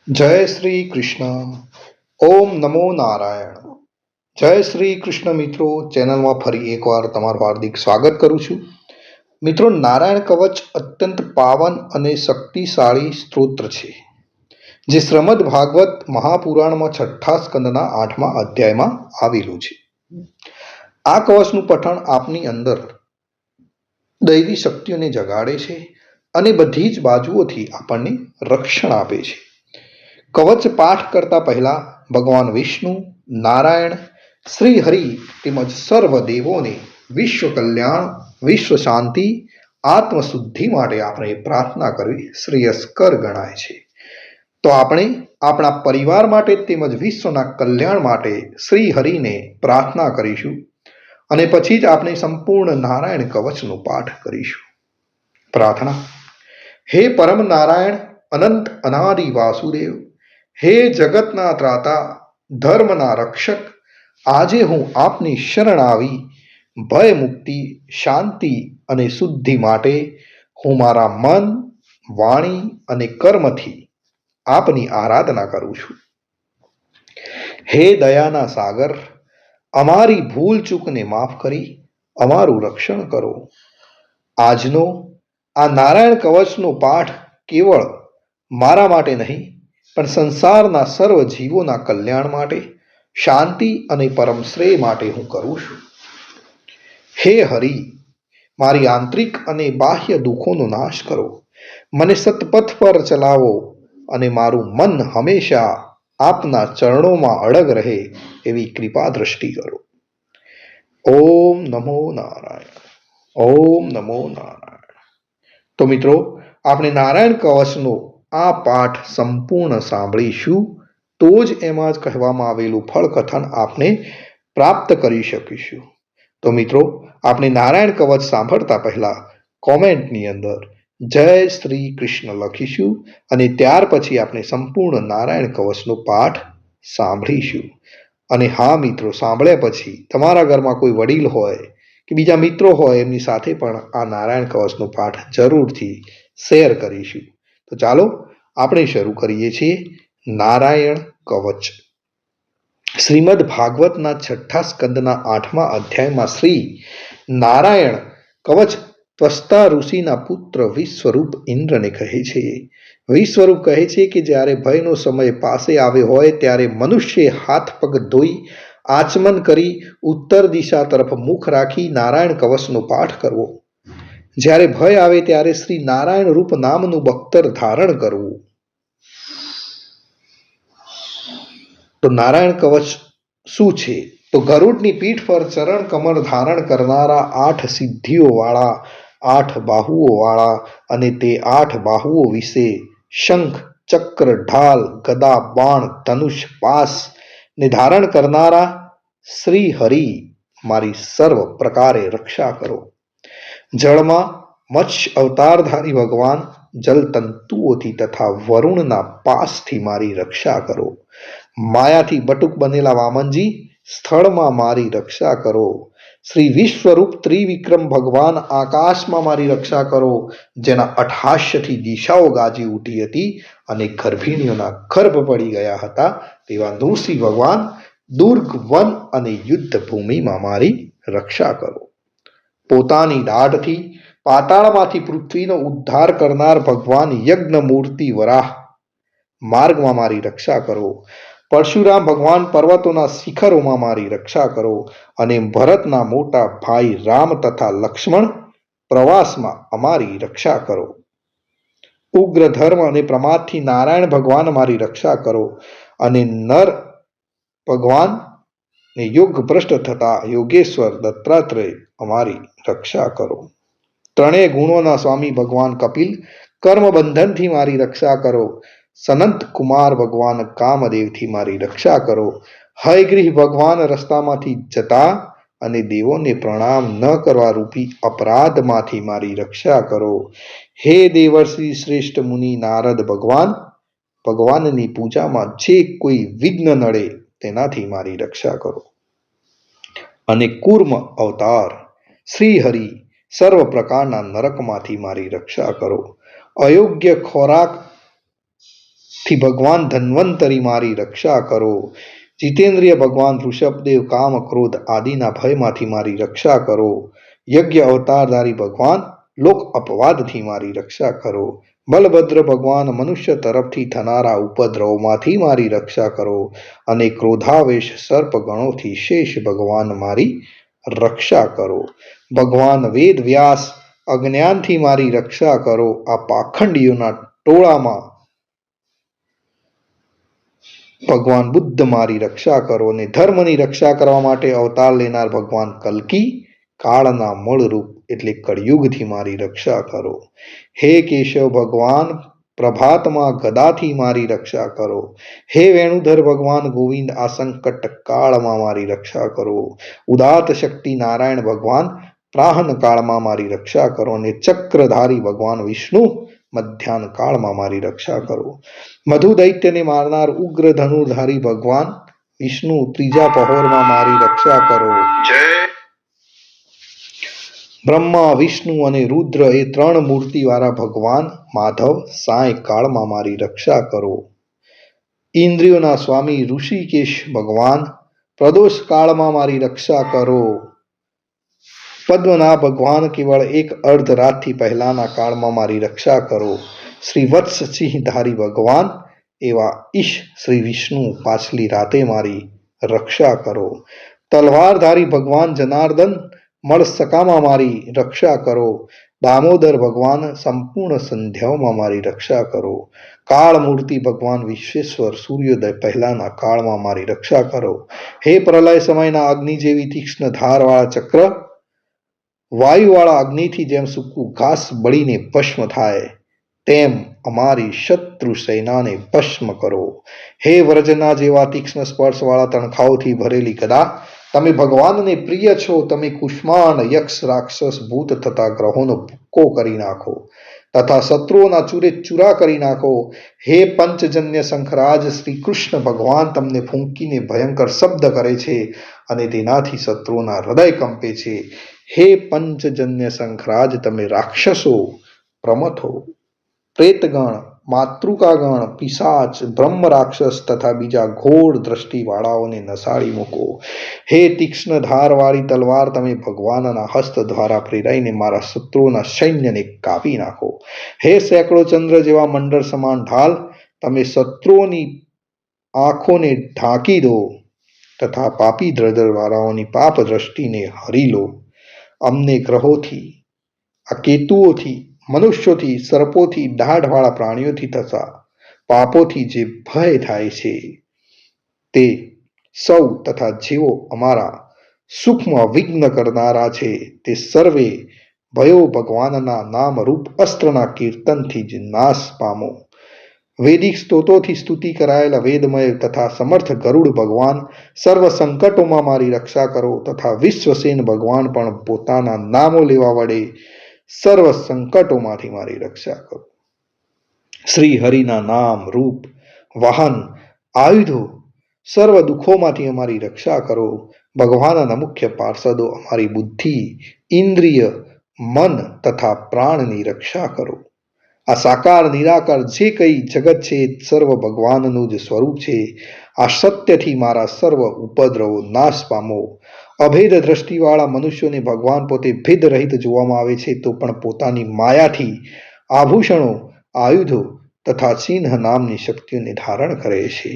જય શ્રી કૃષ્ણ. ઓમ નમો નારાયણ. જય શ્રી કૃષ્ણ મિત્રો. ચેનલમાં ફરી એકવાર તમારું હાર્દિક સ્વાગત કરું છું. મિત્રો, નારાયણ કવચ અત્યંત પાવન અને શક્તિશાળી સ્તોત્ર છે, જે શ્રીમદ ભાગવત મહાપુરાણમાં છઠ્ઠા સ્કંદના 8મા અધ્યાયમાં આવેલું છે. આ કવચનું પઠન આપની અંદર દૈવી શક્તિઓને જગાડે છે અને બધી જ બાજુઓથી આપણને રક્ષણ આપે છે. કવચ પાઠ કરતા પહેલા ભગવાન વિષ્ણુ, નારાયણ, શ્રી હરિ તેમજ સર્વ દેવોને વિશ્વ કલ્યાણ, વિશ્વ શાંતિ, આત્મશુદ્ધિ માટે આપણે પ્રાર્થના કરવી શ્રેયસ્કર ગણાય છે. તો આપણે આપણા પરિવાર માટે તેમજ વિશ્વના કલ્યાણ માટે શ્રી હરિને પ્રાર્થના કરીશું અને પછી જ આપણે સંપૂર્ણ નારાયણ કવચનો પાઠ કરીશું. પ્રાર્થના. હે પરમ નારાયણ, અનંત અનાદિ વાસુદેવ, હે જગતના ત્રાતા, ધર્મના રક્ષક, આજે હું આપની શરણ આવી ભય મુક્તિ, શાંતિ અને શુદ્ધિ માટે હું મારા મન, વાણી અને કર્મથી આપની આરાધના કરું છું. હે દયાના સાગર, અમારી ભૂલ ચૂકને માફ કરી અમારું રક્ષણ કરો. આજનો આ નારાયણ કવચનો પાઠ કેવળ મારા માટે નહીં, પણ સંસારના સર્વ જીવોના કલ્યાણ માટે, શાંતિ અને પરમ શ્રેય માટે હું કરું છું. હે હરિ, મારી આંતરિક અને બાહ્ય દુઃખોનો નાશ કરો, મને સતપથ પર ચલાવો અને મારું મન હંમેશા આપના ચરણોમાં અડગ રહે એવી કૃપા દ્રષ્ટિ કરો. ઓમ નમો નારાયણ. ઓમ નમો નારાયણ. તો મિત્રો, આપણે નારાયણ કવચનો આ પાઠ સંપૂર્ણ સાંભળીશું, તો જ એમાં જ કહેવામાં આવેલું ફળ કથન આપણે પ્રાપ્ત કરી શકીશું. તો મિત્રો, આપણે નારાયણ કવચ સાંભળતા પહેલા કોમેન્ટની અંદર જય શ્રી કૃષ્ણ લખીશું અને ત્યાર પછી આપણે સંપૂર્ણ નારાયણ કવચનો પાઠ સાંભળીશું. અને હા મિત્રો, સાંભળ્યા પછી તમારા ઘરમાં કોઈ વડીલ હોય કે બીજા મિત્રો હોય, એમની સાથે પણ આ નારાયણ કવચનો પાઠ જરૂરથી શેર કરીશું. તો ચાલો આપણે શરૂ કરીએ છીએ નારાયણ કવચ. શ્રીમદ ભાગવતના છઠ્ઠા સ્કંદના 8મા અધ્યાયમાં શ્રી નારાયણ કવચ ત્વષ્ટા ઋષિના પુત્ર વિશ્વરૂપ ઇન્દ્રને કહે છે. વિશ્વરૂપ કહે છે કે જ્યારે ભયનો સમય પાસે આવ્યો હોય ત્યારે મનુષ્ય હાથ પગ ધોઈ આચમન કરી ઉત્તર દિશા તરફ મુખ રાખી નારાયણ કવચનો પાઠ કરવો. જ્યારે ભય આવે ત્યારે શ્રી નારાયણ રૂપ નામનું બખ્તર ધારણ કરવું. તો નારાયણ કવચ શું છે? તો ગરુડની પીઠ પર ચરણ કમર ધારણ કરનારા 8 સિદ્ધિઓ વાળા, 8 બાહુઓ વાળા અને તે 8 બાહુઓ વિશે શંખ, ચક્ર, ઢાલ, ગદા, બાણ, ધનુષ, પાસ ને ધારણ કરનારા શ્રી હરિ મારી સર્વ પ્રકારે રક્ષા કરો. જળમાં મત્સ્ય અવતારધારી ભગવાન જલતંતુઓથી તથા વરુણના પાસથી મારી રક્ષા કરો. માયાથી બટુક બનેલા વામનજી સ્થળમાં મારી રક્ષા કરો. શ્રી વિશ્વરૂપ ત્રિવિક્રમ ભગવાન આકાશમાં મારી રક્ષા કરો, જેના અઠહાસ્યથી દિશાઓ ગાજી ઉઠી હતી અને ગર્ભિણીઓના ગર્ભ પડી ગયા હતા, તેવા નૃસિંહ ભગવાન દુર્ગ, વન અને યુદ્ધ ભૂમિમાં મારી રક્ષા કરો. પોતાની દાઢથી પાતાળમાંથી પૃથ્વીનો ઉદ્ધાર કરનાર ભગવાન યજ્ઞ મૂર્તિ વરાહ માર્ગમાં મારી રક્ષા કરો. પરશુરામ ભગવાન પર્વતોના શિખરોમાં મારી રક્ષા કરો અને ભરતના મોટા ભાઈ રામ તથા લક્ષ્મણ પ્રવાસમાં અમારી રક્ષા કરો. ઉગ્ર ધર્મ અને પ્રમાદથી નારાયણ ભગવાન મારી રક્ષા કરો અને નર ભગવાન ને યોગ ભ્રષ્ટ થતા યોગેશ્વર દત્તાત્રેય અમારી રક્ષા કરો. ત્રણેય ગુણોના સ્વામી ભગવાન કપિલ કર્મબંધનથી મારી રક્ષા કરો. સનંત કુમાર ભગવાન કામદેવથી મારી રક્ષા કરો. હયગ્રીહ ભગવાન રસ્તામાંથી જતા અને દેવોને પ્રણામ ન કરવા રૂપી અપરાધમાંથી મારી રક્ષા કરો. હે દેવર્ષિ શ્રેષ્ઠ મુનિ નારદ ભગવાન, ભગવાનની પૂજામાં જે કોઈ વિઘ્ન નડે તેનાથી મારી રક્ષા કરો. અને કૂર્મ અવતાર શ્રી હરિ સર્વ પ્રકારના નરકમાંથી મારી રક્ષા કરો. અયોગ્ય ખોરાક થી ભગવાન ધન્વંતરી મારી રક્ષા કરો. જીતેન્દ્રિય ભગવાન ઋષભદેવ કામ ક્રોધ આદિના ભયમાંથી મારી રક્ષા કરો. યજ્ઞ અવતારધારી ભગવાન લોક અપવાદથી મારી રક્ષા કરો. બલભદ્ર ભગવાન મનુષ્ય તરફથી થનારા ઉપદ્રવમાંથી મારી રક્ષા કરો. અને ક્રોધાવેશ સર્પ ગણોથી શેષ ભગવાન મારી રક્ષા કરો. ભગવાન વેદ વ્યાસ અજ્ઞાનથી મારી રક્ષા કરો. આ પાખંડીઓના ટોળામાં ભગવાન બુદ્ધ મારી રક્ષા કરો. અને ધર્મની રક્ષા કરવા માટે અવતાર લેનાર ભગવાન કલ્કી કાળના મૂળરૂપ એટલે કળિયુગથી મારી રક્ષા કરો. હે કેશવ ભગવાન પ્રભાતમાં ગદાથી મારી રક્ષા કરો. હે વેણુધર ભગવાન ગોવિંદ આ સંકટ કાળમાં મારી રક્ષા કરો. ઉદાત શક્તિ નારાયણ ભગવાન પ્રાહન કાળમાં મારી રક્ષા કરો. અને ચક્રધારી ભગવાન વિષ્ણુ મધ્યાહન કાળમાં મારી રક્ષા કરો. મધુ દૈત્યને મારનાર ઉગ્ર ધનુર્ધારી ભગવાન વિષ્ણુ ત્રીજા પહોરમાં મારી રક્ષા કરો. બ્રહ્મા વિષ્ણુ અને રુદ્ર એ ત્રણ મૂર્તિવાળા ભગવાન માધવ સાયંકાળમાં મારી રક્ષા કરો. ઇન્દ્રિયોના સ્વામી ઋષિકેશ ભગવાન પ્રદોષ કાળમાં મારી રક્ષા કરો. પદ્મનાભ ભગવાન કેવળ એક અર્ધ રાતથી પહેલાના કાળમાં મારી રક્ષા કરો. શ્રી વત્સસિંહધારી ભગવાન એવા ઈશ શ્રી વિષ્ણુ પાછલી રાતે મારી રક્ષા કરો. તલવારધારી ભગવાન જનાર્દન મળસકામાં મારી રક્ષા કરો. દામોદર ભગવાન સંપૂર્ણ સંધ્યાઓમાં મારી રક્ષા કરો. કાળ મૂર્તિ ભગવાન વિશ્વેશ્વર સૂર્યોદય પહેલાના કાળમાં મારી રક્ષા કરો. હે પ્રલય સમયના અગ્નિ જેવી તીક્ષ્ણ ધારવાળા ચક્ર વાયુવાળા અગ્નિથી જેમ સૂકું ઘાસ બળીને ભસ્મ થાય તેમ અમારી શત્રુ સેનાને ભસ્મ કરો. હે વ્રજના જેવા તીક્ષ્ણ સ્પર્શવાળા તણખાઓથી ભરેલી ગદા તમે ભગવાનને પ્રિય છો. તમે કુષ્માંડ યક્ષ રાક્ષસ ભૂત તથા ગ્રહોનો ભૂક્કો કરી નાખો તથા શત્રુઓના ચૂરે ચૂરા કરી નાખો. હે પંચજન્ય શંખરાજ શ્રી કૃષ્ણ ભગવાન તમને ફૂંકીને ભયંકર શબ્દ કરે છે અને તેનાથી શત્રુઓના હૃદય કંપે છે. હે પંચજન્ય શંખરાજ તમે રાક્ષસો પ્રમથો પ્રેતગણ માતૃકાગણ પિશાચ બ્રહ્મ રાક્ષસ તથા બીજા ઘોર દ્રષ્ટિવાળાઓને નસાડી મૂકો. હે તીક્ષ્ણ ધારવાળી તલવાર તમે ભગવાનના હસ્ત દ્વારા પ્રેરાઈને મારા શત્રુઓના સૈન્યને કાપી નાખો. હે સેંકડો ચંદ્ર જેવા મંડળ સમાન ઢાલ તમે શત્રુઓની આંખોને ઢાંકી દો તથા પાપી દ્રદરવાળાઓની પાપ દ્રષ્ટિને હરી લો. અમને ગ્રહોથી આ કેતુઓથી મનુષ્યોથી સર્પોથી દાઢવાળા પ્રાણીઓથી તથા પાપોથી જે ભય થાય છે તે સૌ તથા જેઓ અમારા સુખમાં વિઘ્ન કરનારા છે તે સર્વે ભયો ભગવાનના નામ રૂપ અસ્ત્રના કીર્તનથી જ નાશ પામો. વૈદિક સ્તોત્રોથી સ્તુતિ કરાયેલા વેદમય તથા સમર્થ ગરુડ ભગવાન સર્વ સંકટોમાં મારી રક્ષા કરો તથા વિશ્વસેન ભગવાન પણ પોતાના નામો લેવા વડે સર્વ સંકટોમાંથી મારી રક્ષા કરો. શ્રી હરિના નામ રૂપ વાહન આયુધો સર્વ દુઃખોમાંથી અમારી રક્ષા કરો. ભગવાનના મુખ્ય પાર્ષદો અમારી બુદ્ધિ ઇન્દ્રિય મન તથા પ્રાણની રક્ષા કરો. આ સાકાર નિરાકાર જે કંઈ જગત છે સર્વ ભગવાનનું જ સ્વરૂપ છે. આ સત્યથી મારા સર્વ ઉપદ્રવો નાશ પામો. અભેદ દ્રષ્ટિવાળા મનુષ્યોને ભગવાન પોતે ભેદ રહિત જોવામાં આવે છે તો પણ પોતાની માયાથી આભૂષણો આયુધો તથા ચિહ્ન નામની શક્તિઓને ધારણ કરે છે.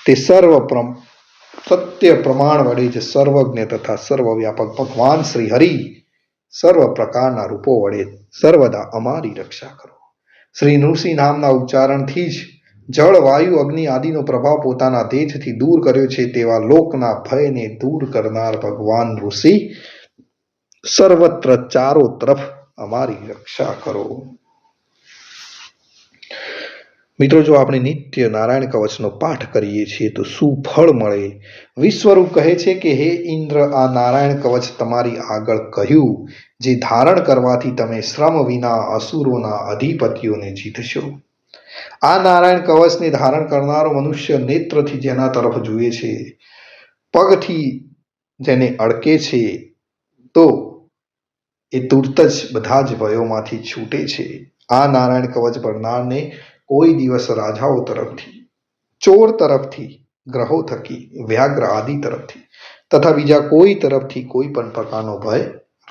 તે સત્ય પ્રમાણ વડે જ સર્વજ્ઞ તથા સર્વવ્યાપક ભગવાન શ્રી હરિ સર્વ પ્રકારના રૂપો વડે સર્વદા અમારી રક્ષા કરો. શ્રી નૃસિંહ નામના ઉચ્ચારણથી જ જળ વાયુ અગ્નિ આદિનો પ્રભાવ પોતાના તેજથી દૂર કર્યો છે તેવા લોકના ભયને દૂર કરનાર ભગવાન ઋષિ સર્વત્ર ચારો તરફ અમારી રક્ષા કરો. મિત્રો, જો આપણે નિત્ય નારાયણ કવચનો પાઠ કરીએ છીએ તો શું ફળ મળે? વિશ્વરૂપ કહે છે કે હે ઇન્દ્ર, આ નારાયણ કવચ તમારી આગળ કહ્યું જે ધારણ કરવાથી તમે શ્રમ વિના અસુરોના અધિપતિઓને જીતશો. આ નારાયણ કવચને ધારણ કરનારો મનુષ્ય નેત્રથી જેના તરફ જુએ છે, પગથી જેને અડકે છે તો એ તુરત જ બધા જ ભયોમાંથી છૂટે છે. આ નારાયણ કવચ ભરનારને કોઈ દિવસ રાજાઓ તરફથી, ચોર તરફથી, ગ્રહો થકી, વ્યાઘ્ર આદિ તરફથી તથા બીજા કોઈ તરફથી કોઈ પણ પ્રકારનો ભય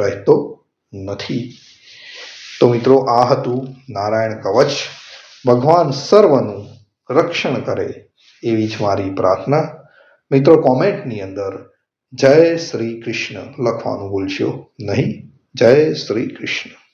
રહેતો નથી. તો મિત્રો, આ હતું નારાયણ કવચ. ભગવાન સર્વનું રક્ષણ કરે એવી જ મારી પ્રાર્થના. મિત્રો, કોમેન્ટની અંદર જય શ્રી કૃષ્ણ લખવાનું ભૂલશો નહીં. જય શ્રી કૃષ્ણ.